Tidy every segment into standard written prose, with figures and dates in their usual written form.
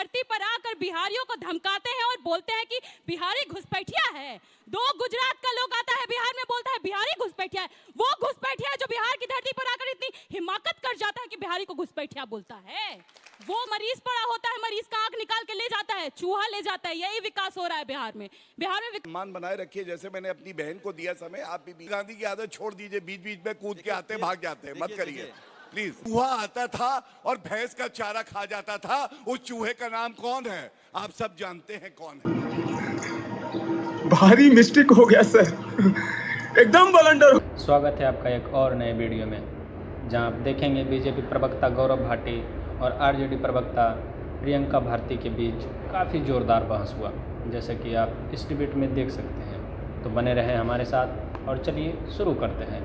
धरती पर आकर बिहारियों को धमकाते हैं और बोलते हैं कि बिहारी घुसपैठिया है। दो गुजरात का लोग आता है बिहार में, बोलता है बिहारी घुसपैठिया है। वो घुसपैठिया है जो बिहार की धरती पर आकर इतनी हिमाकत कर जाता है कि बिहारी को घुसपैठिया बोलता है। वो मरीज पड़ा होता है, मरीज का आंख निकाल के ले जाता है, चूहा ले जाता है। यही विकास हो रहा है बिहार में। सम्मान बनाए रखिए, जैसे मैंने अपनी बहन को दिया समय, आप भी गांधी की आदत छोड़ दीजिए, बीच बीच में कूद के आते भाग जाते हैं, मत करिए प्लीज। चूहा आता था और भैंस का चारा खा जाता था, उस चूहे का नाम कौन है? आप सब जानते हैं कौन है। भारी मिस्टेक हो गया सर, एकदम ब्लंडर। स्वागत है आपका एक और नए वीडियो में, जहां आप देखेंगे बीजेपी प्रवक्ता गौरव भाटी और आरजेडी प्रवक्ता प्रियंका भारती के बीच काफ़ी जोरदार बहस हुआ, जैसे कि आप इस डिबेट में देख सकते हैं। तो बने रहें हमारे साथ और चलिए शुरू करते हैं।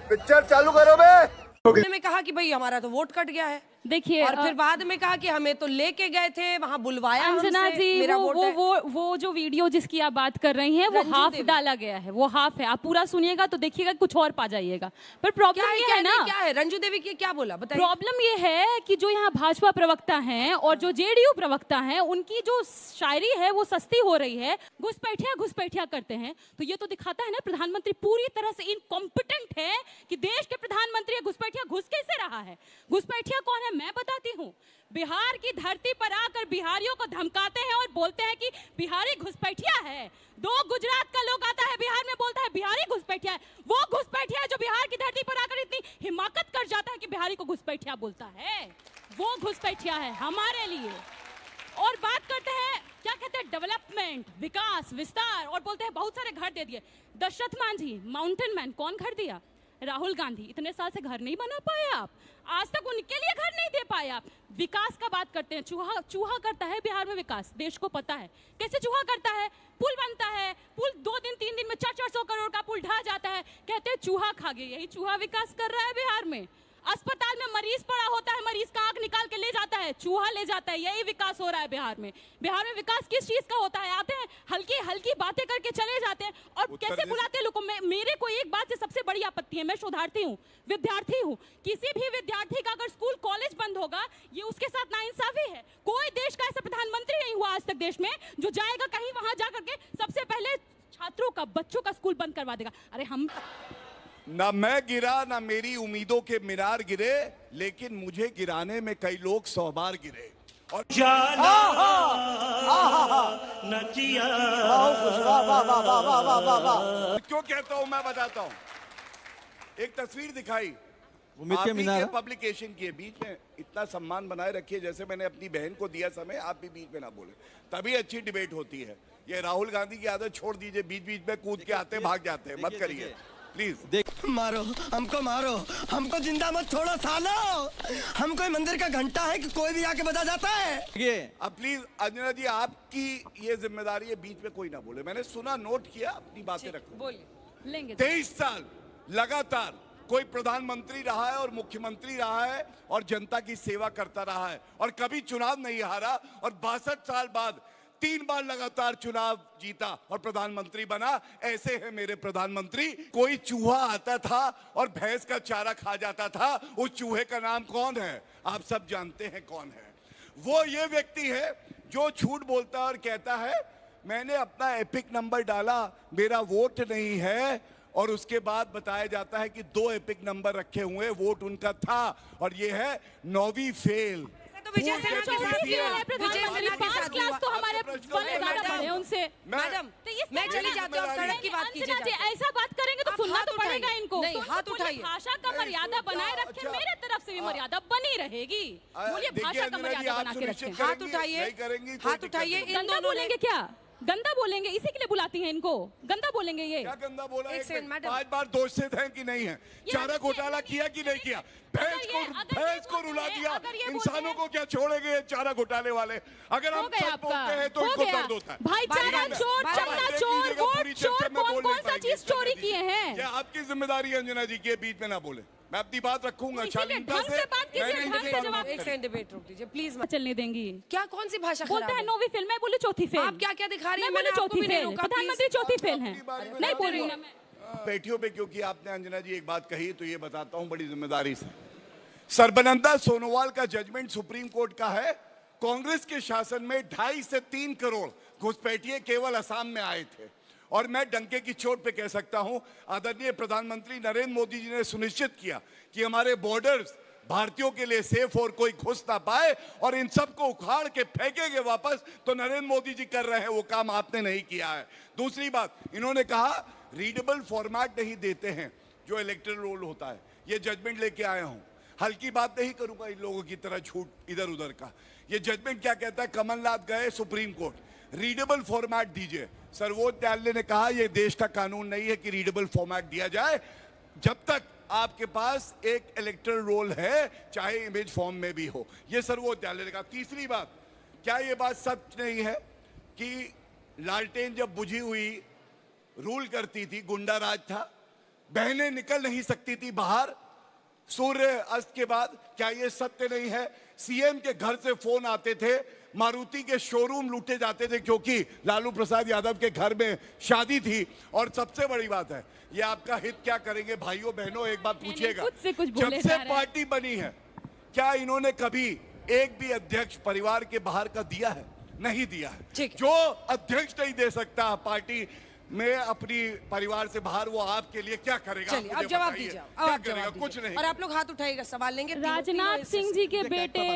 पिक्चर चालू करो बे। में कहा कि भाई हमारा तो वोट कट गया है, देखिए, और फिर बाद में कहा कि हमें तो लेके गए थे, वहाँ बुलवाया अंजना हमसे, जी, मेरा वो जो वीडियो जिसकी आप बात कर रही हैं वो हाफ डाला गया है, वो हाफ है। आप पूरा सुनिएगा तो देखिएगा कुछ और पा जाइएगा। पर प्रॉब्लम ये है ना, क्या है रंजू देवी की क्या बोला बताइए। प्रॉब्लम ये है कि जो यहाँ भाजपा प्रवक्ता हैं और जो जेडीयू प्रवक्ता हैं, उनकी जो शायरी है वो सस्ती हो रही है। घुसपैठिया घुसपैठिया करते हैं, तो ये तो दिखाता है ना प्रधानमंत्री पूरी तरह से इनकॉम्पिटेंट है कि देश के प्रधानमंत्री घुसपैठिया घुस कैसे रहा है। घुसपैठिया कौन है मैं बताती हूँ। बिहार की धरती पर आकर बिहारियों को धमकाते हैं और बोलते हैं कि बिहारी घुसपैठिया है। दो गुजरात का लोग आता है बिहार में, बोलता है बिहारी घुसपैठिया है। वो घुसपैठिया है जो बिहार की धरती पर आकर इतनी हिमाकत कर जाता है कि बिहारी को घुसपैठिया बोलता है। वो घुसपैठिया है हमारे लिए। और बात करते हैं क्या कहते हैं, डेवलपमेंट, विकास, विस्तार, और बोलते हैं बहुत सारे घर दे दिए। दशरथ मांझी माउंटेन मैन, कौन घर दिया? राहुल गांधी। इतने साल से घर नहीं बना पाए आप, आज तक उनके लिए घर नहीं दे पाए आप। विकास का बात करते हैं, चूहा करता है बिहार में विकास, देश को पता है कैसे चूहा करता है। पुल बनता है, पुल 2 दिन 3 दिन में 400 करोड़ का पुल ढह जाता है, कहते हैं चूहा खा गया। यही चूहा विकास कर रहा है बिहार में। अस्पताल में मरीज पड़ा होता है, मरीज का आंख निकाल के ले जाता है, चूहा ले जाता है। यही विकास हो रहा है बिहार में। बिहार में विकास किस चीज का होता है? आते हैं हल्की हल्की बातें करके चले जाते हैं और कैसे बुलाते हैं लोगों को। मेरे को एक बात से सबसे बड़ी आपत्ति है, मैं शोधार्थी हूँ, विद्यार्थी हूँ। किसी भी विद्यार्थी का अगर स्कूल कॉलेज बंद होगा, ये उसके साथ नाइंसाफी है। कोई देश का ऐसा प्रधानमंत्री नहीं हुआ आज तक देश में जो जाएगा कहीं वहां जाकर के सबसे पहले छात्रों का, बच्चों का स्कूल बंद करवा देगा। अरे हम ना मैं गिरा ना मेरी उम्मीदों के मीनार गिरे, लेकिन मुझे गिराने में कई लोग 100 बार गिरे। और क्यों कहता हूं मैं बताता हूं। एक तस्वीर दिखाई पब्लिकेशन की, बीच में इतना सम्मान बनाए रखिए, जैसे मैंने अपनी बहन को दिया समय, आप भी बीच में ना बोले, तभी अच्छी डिबेट होती है। ये राहुल गांधी की आदत छोड़ दीजिए, बीच बीच में कूद के आते भाग जाते हैं, मत करिए प्लीज। मारो हमको जिंदा मत छोड़ो सालो। हम कोई मंदिर का घंटा है कि कोई भी आके बजा जाता है। अब प्लीज अंजना जी, आपकी ये जिम्मेदारी है, बीच में कोई ना बोले। मैंने सुना, नोट किया, अपनी बातें रखो। बोलिए लेंगे। 23 साल लगातार कोई प्रधानमंत्री रहा है और मुख्यमंत्री रहा है और जनता की सेवा करता रहा है और कभी चुनाव नहीं हारा, और 62 साल बाद 3 बार लगातार चुनाव जीता और प्रधानमंत्री बना। ऐसे है मेरे प्रधानमंत्री। कोई चूहा आता था और भैंस का चारा खा जाता था, उस चूहे का नाम कौन है? आप सब जानते हैं कौन है। वो ये व्यक्ति है जो झूठ बोलता है और कहता है मैंने अपना एपिक नंबर डाला, मेरा वोट नहीं है, और उसके बाद बताया जाता है कि 2 एपिक नंबर रखे हुए, वोट उनका था, और ये है 9वीं फेल। विजय सेना के साथ तो हमारे उनसे। मैडम मैं चली जाती हूँ, सड़क की बात कीजिए। ऐसा बात करेंगे तो सुनना तो पड़ेगा इनको। नहीं, हाथ उठाइए। भाषा का मर्यादा बनाए रखें, मेरे तरफ से भी मर्यादा बनी रहेगी। बोलिए भाषा का मर्यादा बना के रखें। हाथ उठाइए, हाथ उठाइए। गंदा बोलेंगे क्या? गंदा बोलेंगे, इसी के लिए बुलाती हैं इनको। गंदा बोलेंगे ये? क्या गंदा बोला? 5 बार दोषित हैं कि नहीं है? चारा घोटाला किया कि नहीं किया? भैंस को रुला दिया। इंसानों को क्या छोड़ेंगे चारा घोटाले वाले? अगर हम सच बोलते हैं तो इनको दर्द होता है। भाईचारा चोर, चमड़ा चोर, वोट चोर, कौन सा चीज चोरी किए हैं? ये आपकी जिम्मेदारी है अंजना जी की, बीच में ना बोले। मैं अपनी बात रखूंगा शालीनता से। एक सेकंड डिबेट रोक दीजिए प्लीज। चलने देंगी क्या? कौन सी भाषा बोलते हैं 9वीं फेल, मैं बोली चौथी फेल। आप क्या क्या दिखा रही हैं? मैंने चौथी फेल, प्रधानमंत्री चौथी फेल हैं। नहीं बोल रही हूं मैं। बेटियों पे क्योंकि आपने अंजना जी एक बात कही, तो ये बताता हूं बड़ी जिम्मेदारी से। सर्बानंद सोनोवाल का जजमेंट सुप्रीम कोर्ट का है कांग्रेस के शासन में 2.5 से 3 करोड़ घुसपैठिए केवल असम में आए थे। और मैं डंके की चोट पे कह सकता हूं, आदरणीय प्रधानमंत्री नरेंद्र मोदी जी ने सुनिश्चित किया कि हमारे बॉर्डर्स भारतीयों के लिए सेफ और कोई घुस ना पाए, और इन सबको उखाड़ के फेंकेंगे वापस। तो नरेंद्र मोदी जी कर रहे हैं, वो काम आपने नहीं किया है। दूसरी बात, इन्होंने कहा रीडेबल फॉर्मेट नहीं देते हैं जो इलेक्टोरल रोल होता है। ये जजमेंट लेके आया हूं, हल्की बात नहीं करूंगा इन लोगों की तरह झूठ इधर उधर का। ये जजमेंट क्या कहता है? कमलनाथ गए सुप्रीम कोर्ट, रीडेबल फॉर्मेट दीजिए। सर्वोच्च न्यायालय ने कहा यह देश का कानून नहीं है कि रीडेबल फॉर्मेट दिया जाए जब तक आपके पास एक इलेक्टोरल रोल है, चाहे इमेज फॉर्म में भी हो। यह सर्वोच्च न्यायालय ने कहा। तीसरी बात, क्या यह बात सच नहीं है कि लालटेन जब बुझी हुई रूल करती थी, गुंडा राज था, बहनें निकल नहीं सकती थी बाहर सूर्य अस्त के बाद? क्या यह सत्य नहीं है? सीएम के घर से फोन आते थे, मारुति के शोरूम लूटे जाते थे क्योंकि लालू प्रसाद यादव के घर में शादी थी। और सबसे बड़ी बात है, ये आपका हित क्या करेंगे भाइयों बहनों, एक बात पूछिएगा, कुछ से कुछ जब बोले से जा रहे हैं। पार्टी बनी है क्या इन्होंने कभी एक भी अध्यक्ष परिवार के बाहर का दिया है? नहीं दिया है। ठीक है। जो अध्यक्ष नहीं दे सकता पार्टी में अपनी परिवार से बाहर, वो आपके लिए क्या करेगा? चलिए मुझे अब जवाब बताइए। दीजिए, अब क्या आप जवाब करेगा? दीजिए। कुछ नहीं। और आप लोग हाथ उठाइएगा, सवाल लेंगे। राजनाथ सिंह जी के बेटे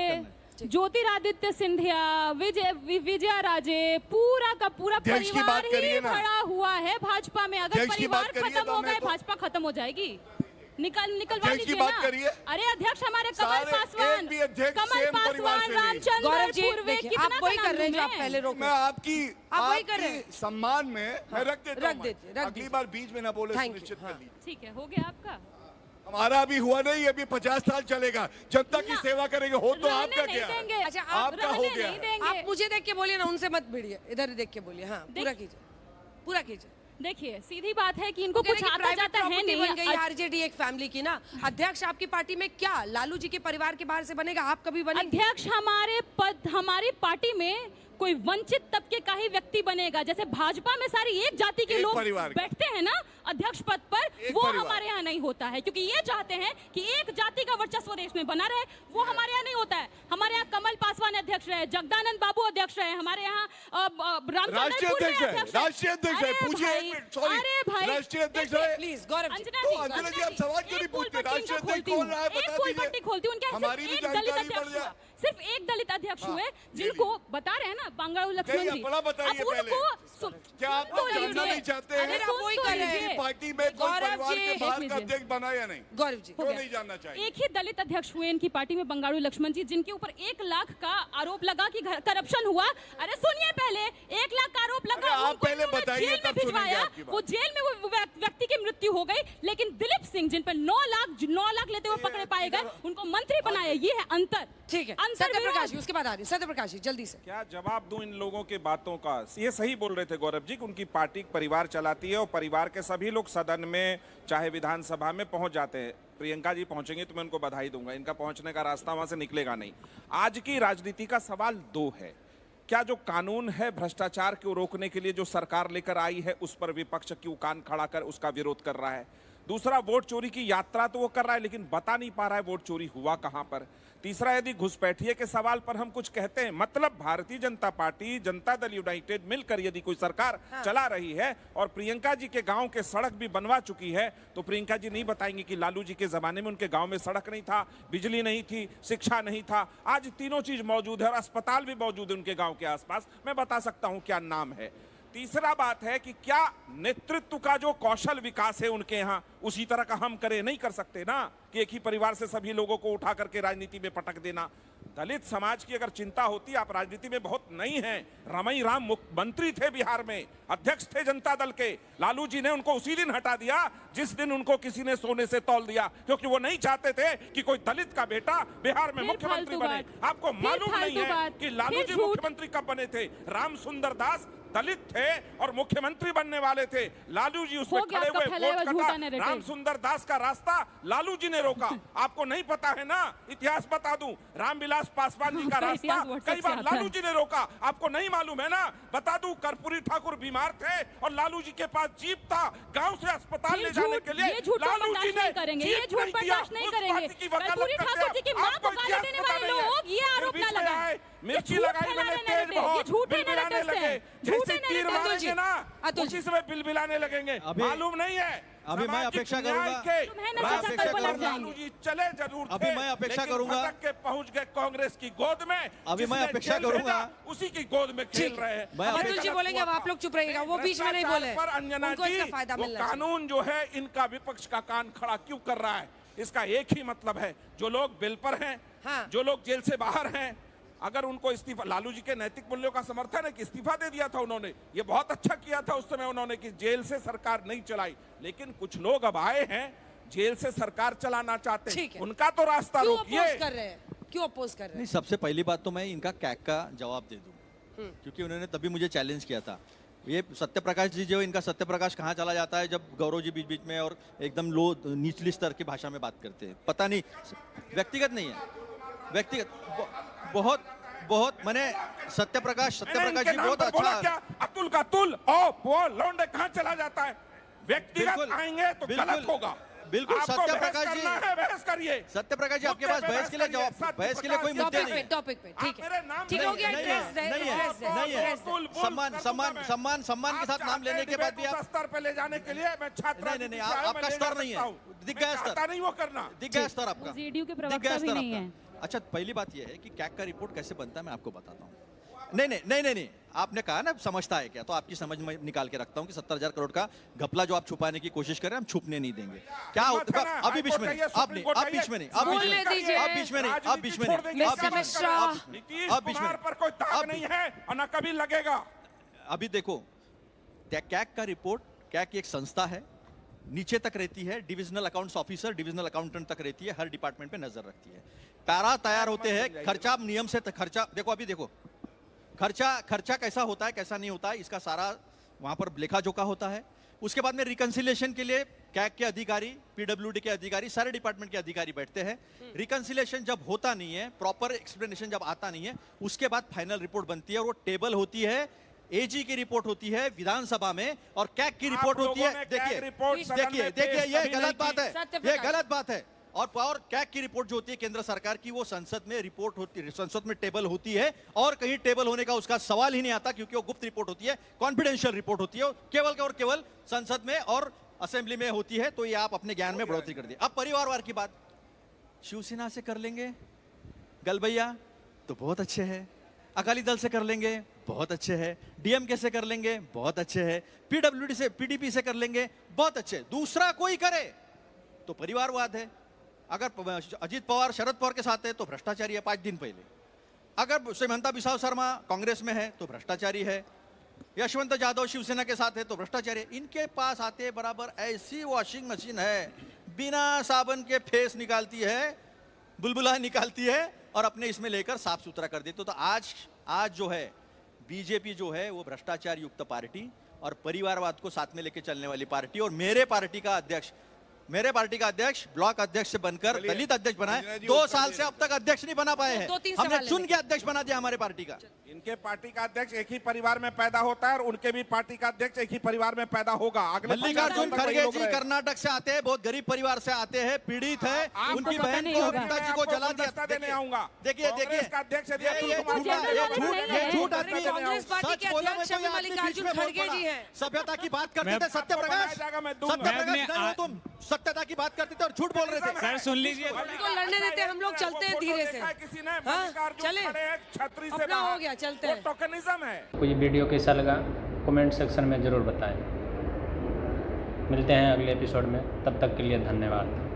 ज्योतिरादित्य सिंधिया, विजया राजे, पूरा का पूरा अध्यक्ष की बात परिवार करिए ही ना। खड़ा हुआ है भाजपा में। अगर अध्यक्ष की परिवार बात करिए खत्म तो हो मैं गए, तो- भाजपा खत्म हो जाएगी। निकलवा अध्यक्ष की दीजिए बात ना। करिए। अरे अध्यक्ष हमारे कमल सारे पासवान, एक भी अध्यक्ष कमल सेम परिवार पासवान, से नहीं। रामचंद्र गौरव जी पूर्वे, देखिए, कितना आप वही का कर रहे हैं जो नाम आप है? पहले रोक मैं आपकी आप वही कर रहे हैं। सम्मान में मैं रख देता रख हूं। दीजिए, मैं। रख अगली दीजिए। बार बीच में ना बोले, Thank you, सुनिश्चित हाँ। कर लीजिए। ठीक है, हो गया आपका। हमारा अभी हुआ नहीं, अभी 50 साल चलेगा, जनता की सेवा करेंगे। हो तो रहने आपका नहीं क्या है? देंगे। अच्छा, आपका हो रहने गया नहीं है। देंगे। आप मुझे देख के बोलिए ना, उनसे मत भिड़िए, इधर देख के बोलिए। हाँ, पूरा कीजिए, पूरा कीजिए। देखिए सीधी बात है कि इनको कह रहे कुछ कि आता प्राइवेट जाता है प्रॉपर्टी बन नहीं। गई आरजेडी एक फैमिली की ना। अध्यक्ष आपकी पार्टी में क्या लालू जी के परिवार के बाहर से बनेगा? आप कभी बनेंगे? अध्यक्ष हमारी पार्टी में कोई वंचित तबके का ही व्यक्ति बनेगा। जैसे भाजपा में सारी एक जाति के एक लोग परिवार का। बैठते हैं ना अध्यक्ष पद पर, एक वो परिवार। हमारे यहाँ नहीं होता है, क्योंकि ये चाहते हैं कि एक जाति का वर्चस्व देश में बना रहे। वो हमारे यहाँ नहीं होता है। हमारे यहाँ कमल पासवान अध्यक्ष रहे, जगदानंद बाबू अध्यक्ष रहे, हमारे यहाँ रामचंद्र राष्ट्रीय पूर्वे अध्यक्ष है, अध्यक्ष रहे। राष्ट्रीय अध्यक्ष है। अरे पूछिए भाई, एक मिनट, सॉरी, अरे भाई, राष्ट्रीय अध्यक्ष देखिए, है। प्लीज गौरव जी, अंजना तो जी, अंजना जी, अंजना आप सवाल क्यों एक नहीं पोल पूछते? पट्टी राष्ट्रीय इनका अध्यक्ष खोलती कौन रहा है? हूँ। एक बता पोल दीजिए। पट्टी खोलती हूँ। उनके यहाँ हमारी सिर्फ भी एक दलित जानकारी बढ़ अध्यक्ष जाए। हुआ। सिर्फ एक दलित अध्यक्ष हुए, ये जिनको बता रहे हैं ना बंगारू लक्ष्मण नहीं, जी। अपना बताइए अब पहले। क्या आप सुन तो जानना लीजिए। नहीं चाहते हैं? अरे आप सुन वही तो कर रहे हैं। लीजिए। कि पार्टी में कोई गौरव परिवार जी, के एक बाहर का मिनट। अध्यक्ष बना या नहीं? गौरव जी, क्यों नहीं जानना चाहिए? एक ही दलित अध्यक्ष हुए इनकी पार्टी में, बंगारू लक्ष्मण जी, जिनके ऊपर 1 लाख का आरोप लगा कि करप्शन हुआ। अरे सुनिए पहले, 1 लाख का आरोप लगा, अरे आप उनको पहले इन्होंने बताइए, जेल में तब सुनेंगे भिजवाया। आपकी बात। वो जेल में वो व्यक्ति की मृत्यु हो गई, लेकिन दिलीप सिंह जिन पर 9 लाख लेते हुए पकड़े पाए गए, उनको मंत्री बनाया। ये है अंतर। ठीक है, अंतर सत्यप्रकाश जी, विरोध। उसके बाद आ रही सत्यप्रकाश जी, जल्दी से। क्या जवाब दूं इन लोगों के बातों का? ये सही बोल रहे थे गौरव जी कि उनकी पार्टी परिवार चलाती है और परिवार के सभी लोग सदन में चाहे विधानसभा में पहुंच जाते हैं। प्रियंका जी पहुंचेंगे तो मैं उनको बधाई दूंगा, इनका पहुंचने का रास्ता वहां से निकलेगा नहीं। आज की राजनीति का सवाल 2 है। क्या जो कानून है भ्रष्टाचार को रोकने के लिए जो सरकार लेकर आई है, उस पर विपक्ष क्यों कान खड़ा कर उसका विरोध कर रहा है? दूसरा, वोट चोरी की यात्रा तो वो कर रहा है लेकिन बता नहीं पा रहा है वोट चोरी हुआ कहां पर। तीसरा, यदि घुसपैठिए के सवाल पर हम कुछ कहते हैं, मतलब भारतीय जनता पार्टी, जनता दल यूनाइटेड मिलकर यदि कोई सरकार चला रही है और प्रियंका जी के गांव के सड़क भी बनवा चुकी है, तो प्रियंका जी नहीं बताएंगी कि लालू जी के जमाने में उनके गांव में सड़क नहीं था, बिजली नहीं थी, शिक्षा नहीं था। आज तीनों चीज मौजूद है और अस्पताल भी मौजूद है उनके गांव के आसपास। मैं बता सकता हूं क्या नाम है। तीसरा बात है कि क्या नेतृत्व का जो कौशल विकास है उनके यहां, उसी तरह का हम करें? नहीं कर सकते ना कि एक ही परिवार से सभी लोगों को उठा करके राजनीति में पटक देना। दलित समाज की अगर चिंता होती, आप राजनीति में बहुत नई हैं। रमई राम मुख्यमंत्री थे बिहार में, अध्यक्ष थे जनता दल के। लालू जी ने उनको उसी दिन हटा दिया जिस दिन उनको किसी ने सोने से तौल दिया, क्योंकि वो नहीं चाहते थे कि कोई दलित का बेटा बिहार में फिर मुख्यमंत्री फालतू बने। बात। आपको फिर मालूम नहीं फालतू है बात। कि लालू फिर जी झूठ। मुख्यमंत्री कब बने थे? राम सुंदर दास दलित थे और मुख्यमंत्री बनने वाले थे। लालू जी उसमें हो गया खड़े आपका हुए फैलाया वोट हुआ झूठा कटा। narrative। राम सुंदर दास का रास्ता लालू जी ने रोका। आपको नहीं पता है ना, इतिहास बता दूं, रामविलास पासवान जी का आपका रास्ता इतिहास WhatsApp कई से बार आता है। लालू जी ने रोका। आपको नहीं मालूम है ना? बता दूं, कर्पूरी ठाकुर बीमार थे और लालू जी के पास जीप था, गांव से अस्पताल ये ले जाने झूठ- के लिए ये झूठ तो लालू जी बर्दाश्त ने नहीं करेंगे, ये जीप झूठ नहीं दिया। बर्दाश्त नहीं उस करेंगे। पार्टी की वकालत कर्पूरी करते ठाकुर जी की हैं। मां को आपको गाली इतिहास देने पता वाले नहीं है। लोग ये आरोप फिर ना बीच में लगाएं। आए, ये मिर्ची झूठ लगाई फैला मैंने रहे तेज narrative, ये बहुत, झूठे बिलबिलाने narratives लगे, हैं, जैसे झूठे तीर narratives मारेंगे हैं। ना उसी समय बिलबिलाने लगेंगे। अभी- मालूम नहीं है अभी मैं सामाजिक अपेक्षा न्याय करूंगा- के तुम्हें ना रास्ते अपेक्षा पर करूंगा- लालू जी चले जरूर अभी थे, मैं अपेक्षा लेकिन करूंगा- भटक के पहुंच गए कांग्रेस की गोद में। अभी मैं जिसने अपेक्षा जेल करूंगा- भेजा, उसी की गोद में खेल रहे हैं। मैं ये अपेक्षा- अतुल जी गलत बोलेंगे, हुआ अब आप था। लोग चुप रहिएगा, वो बीच में नहीं भ्रष्टाचार बोले। पर अंजना उनको जी, इसका फायदा वो मिलना चाहिए। कानून जो है इनका विपक्ष का कान खड़ा क्यों कर रहा है? इसका एक ही मतलब है, जो लोग बिल पर हैं, हाँ। जो लोग जेल से बाहर हैं, अगर उनको इस्तीफा, लालू जी के नैतिक मूल्यों का समर्थन है कि इस्तीफा दे दिया था उन्होंने, ये बहुत अच्छा किया था उस समय उन्होंने कि जेल से सरकार नहीं चलाई। लेकिन कुछ लोग अब आए हैं जेल से सरकार चलाना चाहते ठीक हैं, है। उनका तो रास्ता क्यों रोकिए। अपोज कर रहे हैं? क्यों अपोज कर रहे नहीं, हैं? सबसे पहली बात तो मैं इनका कैग का जवाब दे दूं, क्योंकि उन्होंने तभी मुझे चैलेंज किया था। ये सत्यप्रकाश जी जो इनका सत्यप्रकाश कहाँ चला जाता है जब गौरव जी बीच बीच में और एकदम लो निचली स्तर की भाषा में बात करते हैं, पता नहीं, व्यक्तिगत नहीं है, व्यक्तिगत बहुत बहुत मैंने सत्यप्रकाश जी इनके नाम बहुत पर बोला अच्छा क्या? अतुल का तुल ओ वो लौंडे कहाँ चला जाता है? व्यक्तिगत बिल्कुल, आएंगे तो बिल्कुल, गलत होगा। बिल्कुल, आपको सत्यप्रकाश बहस जी- करना है, बहस करिए। सत्यप्रकाश जी आपके मुद्दे पास पे बहस के लिए करिए, जवाब, बहस के लिए कोई मुद्दे टॉपिक नहीं पे, है। टॉपिक पे, ठीक आप मेरे है, नाम ठीक नहीं हो गया, है, एड्रेस दे, नहीं है, एड्रेस दे, नहीं है। एड्रेस दे। बुल, बुल सम्मान कर सम्मान दूंगा मैं। सम्मान सम्मान के आप साथ नाम चाहते लेने हैं के बाद भी डिबेट आप उस स्तर पे ले जाने के लिए मैं छात्र नहीं, आपका स्तर नहीं है। दिख गया स्तर। चाहता नहीं वो करना। दिख गया स्तर आपका, वो JDU के दिख प्रवक्ता गया भी स्तर नहीं आपका। अच्छा, पहली बात यह है कि कैग का रिपोर्ट कैसे बनता है मैं आपको बताता हूँ। नहीं, आपने कहा ना समझता है क्या, तो आपकी समझ में निकाल के रखता हूँ कि 70,000 करोड़ का घपला जो आप छुपाने की कोशिश कर रहे हैं हम छुपने नहीं देंगे। क्या होता है? अभी बीच में नहीं, आप नहीं, आप बीच में नहीं, आप बीच में बोलने नहीं, दीजिए। आप बीच में नहीं, आप बीच में नहीं, आप बीच में मिस्टर नहीं, मिश्रा। नीतीश आप बीच में कुमार पर कोई ताक आप- नहीं है और न कभी लगेगा। अभी देखो, कैग का रिपोर्ट, कैग एक संस्था है, नीचे तक रहती है, divisional accounts officer, divisional accountant तक रहती है, हर डिपार्टमेंट पे नजर रखती है। पैरा तैयार होते हैं, खर्चा नियम से खर्चा देखो, अभी देखो खर्चा कैसा होता है कैसा नहीं होता है, इसका सारा वहां पर लेखा जोखा होता है। उसके बाद में रिकंसिलिएशन के लिए कैग के अधिकारी, पीडब्ल्यूडी के अधिकारी, सारे डिपार्टमेंट के अधिकारी बैठते हैं। रिकंसिलिएशन जब होता नहीं है, प्रॉपर एक्सप्लेनेशन जब आता नहीं है, उसके बाद फाइनल रिपोर्ट बनती है और वो टेबल होती है, एजी की रिपोर्ट होती है विधानसभा में और कैग की रिपोर्ट होती है। देखिए ये गलत बात है, ये गलत बात है। और कैग की रिपोर्ट जो होती है केंद्र सरकार की, वो संसद में रिपोर्ट होती है, संसद में टेबल होती है और कहीं टेबल होने का उसका सवाल ही नहीं आता, क्योंकि वो गुप्त रिपोर्ट होती है, कॉन्फिडेंशियल रिपोर्ट होती है, केवल संसद में और असेंबली में होती है। तो ये आप अपने ज्ञान में बढ़ोतरी कर दिए। अब परिवारवार की बात शिवसेना से कर लेंगे गलबैया तो बहुत अच्छे है, अकाली दल से कर लेंगे बहुत अच्छे है, डीएमके से कर लेंगे बहुत अच्छे है, पीडब्ल्यूडी से पीडीपी से कर लेंगे बहुत अच्छे, दूसरा कोई करे तो परिवारवाद है। अगर अजीत पवार शरद पवार के साथ है तो भ्रष्टाचारी है 5 दिन पहले, अगर हेमंता बिसाव शर्मा कांग्रेस में है तो भ्रष्टाचारी है, यशवंत यादव शिवसेना के साथ है तो भ्रष्टाचारी है। इनके पास आते बराबर ऐसी वॉशिंग मशीन है, बिना साबन के फेस निकालती है, बुलबुला निकालती है और अपने इसमें लेकर साफ सुथरा कर देती। तो आज जो है बीजेपी जो है वो भ्रष्टाचार युक्त पार्टी और परिवारवाद को साथ में लेके चलने वाली पार्टी, और मेरे पार्टी का अध्यक्ष ब्लॉक अध्यक्ष से बनकर दलित अध्यक्ष बनाए, 2 साल से अब तक अध्यक्ष नहीं बना पाए हैं, 2-3 हमने सवाल चुन के अध्यक्ष बना दिया हमारे पार्टी का। इनके पार्टी का अध्यक्ष एक ही परिवार में पैदा होता है और उनके भी पार्टी का अध्यक्ष एक ही परिवार में पैदा होगा। अगले मल्लिकार्जुन 50 साल तक वही खड़गे लोग जी रहे। कर्नाटक से आते हैं, बहुत गरीब परिवार से आते हैं, पीड़ित है, आपको उनकी पता बहन नहीं को होगा। पिताजी को आपको जला गुलदस्ता देने दिया। आऊंगा। देखिए कांग्रेस का अध्यक्ष यदि ये अतुल कुमार झूठ जनरल है, नॉलेज नहीं ये है। झूठ आदमी कांग्रेस पार्टी के सच बोलने में अध्यक्ष तो अभी ये आदमी मल्लिकार्जुन बीच में बोल खड़गे पड़ा। जी हैं। सभ्यता की बात करते थे सत्यप्रकाश, जाएगा, मैं दूंगा। सत्यप्रकाश नहीं हो तुम, सत्यता की बात करते थे और झूठ बोल रहे थे। सर सुन लीजिए, उनको लड़ने देते, हम लोग चलते हैं धीरे से। किसी ने हाँ, मल्लिकार्जुन चले। खड़े हैं, छतरी से अपना बाहर। हो गया, चलते वो हैं। टोकनिज्म है। आपको ये वीडियो कैसा लगा कमेंट सेक्शन में ज़रूर बताएं। मिलते हैं अगले एपिसोड में, तब तक के लिए धन्यवाद।